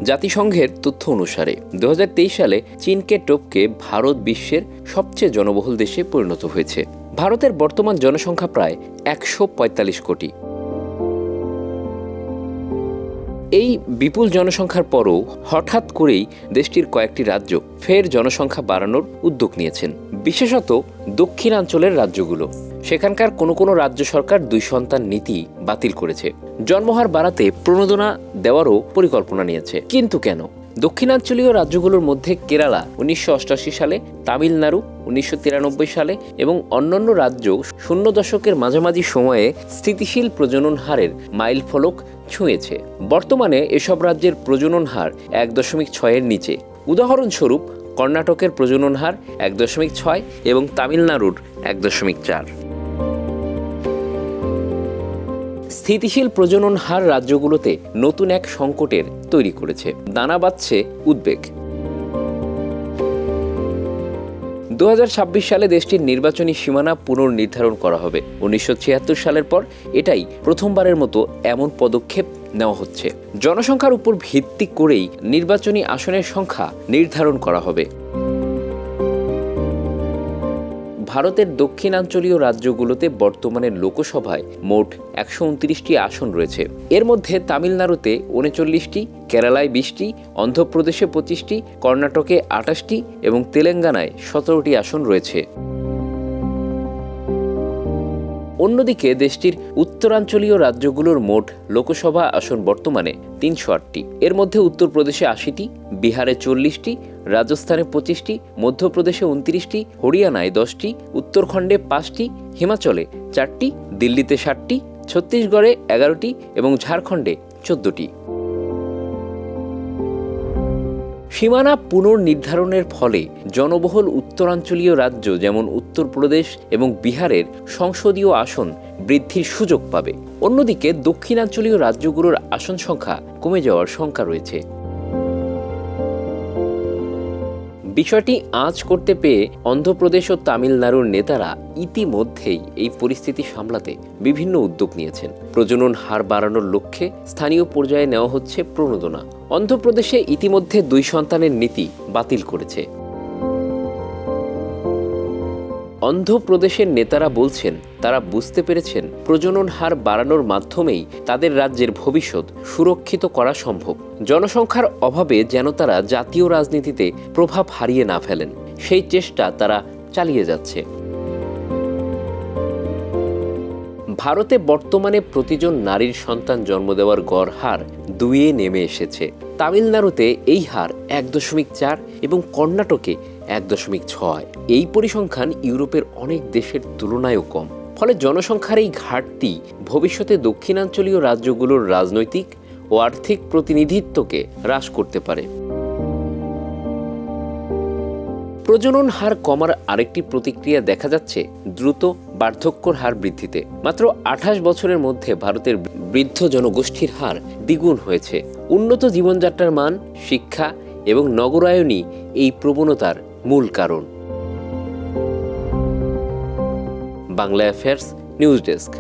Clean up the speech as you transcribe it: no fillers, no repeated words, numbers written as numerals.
জাতিসংঘের তথ্য অনুসারে 2023 সালে চীনকে টপকে ভারত বিশ্বের সবচেয়ে জনবহুল দেশে পরিণত হয়েছে। ভারতের বর্তমান জনসংখ্যা প্রায় 145 কোটি। এই বিপুল জনসংখ্যার পরও হঠাৎ করেই দেশটির কয়েকটি রাজ্য ফের জনসংখ্যা বাড়ানোর উদ্যোগ নিয়েছেন, বিশেষত দক্ষিণাঞ্চলের রাজ্যগুলো। সেখানকার কোনো রাজ্য সরকার 2 সন্তান নীতি বাতিল করেছে, জন্মহার বাড়াতে প্রণোদনা দেওয়ারও পরিকল্পনা নিয়েছে। কিন্তু কেন? দক্ষিণাঞ্চলীয় রাজ্যগুলোর মধ্যে কেরালা 1988 সালে, তামিলনাড়ু 1993 সালে এবং অন্যান্য রাজ্য 00 দশকের মাঝামাঝি সময়ে স্থিতিশীল প্রজনন হারের মাইল ফলক ছুঁয়েছে। বর্তমানে এসব রাজ্যের প্রজনন হার 1.6-এর নিচে। উদাহরণস্বরূপ কর্ণাটকের প্রজনন হার 1.6 এবং তামিলনাড়ুর 1.4। স্থিতিশীল প্রজনন হার রাজ্যগুলোতে নতুন এক সংকটের তৈরি করেছে। দানা বাঁধছে উদ্বেগ। 2026 সালে দেশটির নির্বাচনী সীমানা পুনর্নির্ধারণ করা হবে। 1976 সালের পর এটাই প্রথমবারের মতো এমন পদক্ষেপ নেওয়া হচ্ছে। জনসংখ্যার উপর ভিত্তি করেই নির্বাচনী আসনের সংখ্যা নির্ধারণ করা হবে। ভারতের দক্ষিণাঞ্চলীয় রাজ্যগুলোতে বর্তমানে লোকসভায় মোট 129টি আসন রয়েছে। এর মধ্যে তামিলনাড়ুতে 39টি, কেরালায় 20টি, অন্ধ্রপ্রদেশে 25টি, কর্ণাটকে 28টি এবং তেলেঙ্গানায় 17টি আসন রয়েছে। অন্যদিকে দেশটির উত্তরাঞ্চলীয় রাজ্যগুলোর মোট লোকসভা আসন বর্তমানে 308টি। এর মধ্যে উত্তরপ্রদেশে 80টি, বিহারে 40টি, রাজস্থানে 25টি, মধ্যপ্রদেশে 29টি, হরিয়ানায় 10টি, উত্তরাখণ্ডে 5টি, হিমাচলে 4টি, দিল্লিতে 7টি, ছত্তিশগড়ে 11টি এবং ঝাড়খণ্ডে 14টি। সীমানা পুনর্নির্ধারণের ফলে জনবহুল উত্তরাঞ্চলীয় রাজ্য যেমন উত্তরপ্রদেশ এবং বিহারের সংসদীয় আসন বৃদ্ধির সুযোগ পাবে। অন্যদিকে দক্ষিণাঞ্চলীয় রাজ্যগুলোর আসন সংখ্যা কমে যাওয়ার শঙ্কা রয়েছে। বিষয়টি আঁচ করতে পেয়ে অন্ধ্রপ্রদেশ ও তামিলনাড়ুর নেতারা ইতিমধ্যেই এই পরিস্থিতি সামলাতে বিভিন্ন উদ্যোগ নিয়েছেন। প্রজনন হার বাড়ানোর লক্ষ্যে স্থানীয় পর্যায়ে নেওয়া হচ্ছে প্রণোদনা। অন্ধ্রপ্রদেশে ইতিমধ্যে 2 সন্তানের নীতি বাতিল করেছে। অন্ধ্রপ্রদেশের নেতারা বলছেন তারা বুঝতে পেরেছেন প্রজনন হার বাড়ানোর মাধ্যমেই তাদের রাজ্যের ভবিষ্যৎ সুরক্ষিত করা সম্ভব। জনসংখ্যার অভাবে যেন তারা জাতীয় রাজনীতিতে প্রভাব হারিয়ে না ফেলেন, সেই চেষ্টা তারা চালিয়ে যাচ্ছে। ভারতে বর্তমানে প্রতিজন নারীর সন্তান জন্ম দেওয়ার গড় হার 2-এ নেমে এসেছে। তামিলনাড়ুতে এই হার 1.4 এবং কর্ণাটকে 1.6। এই পরিসংখ্যান ইউরোপের অনেক দেশের তুলনায়ও কম। ফলে জনসংখ্যার এই ঘাটতি ভবিষ্যতে দক্ষিণাঞ্চলীয় রাজ্যগুলোর রাজনৈতিক ও আর্থিক প্রতিনিধিত্বকে হ্রাস করতে পারে। প্রজনন হার কমার আরেকটি প্রতিক্রিয়া দেখা যাচ্ছে দ্রুত বার্ধক্যর হার বৃদ্ধিতে। মাত্র 28 বছরের মধ্যে ভারতের বৃদ্ধ জনগোষ্ঠীর হার দ্বিগুণ হয়েছে। উন্নত জীবনযাত্রার মান, শিক্ষা এবং নগরায়নই এই প্রবণতার মূল কারণ। Bangla affairs news desk.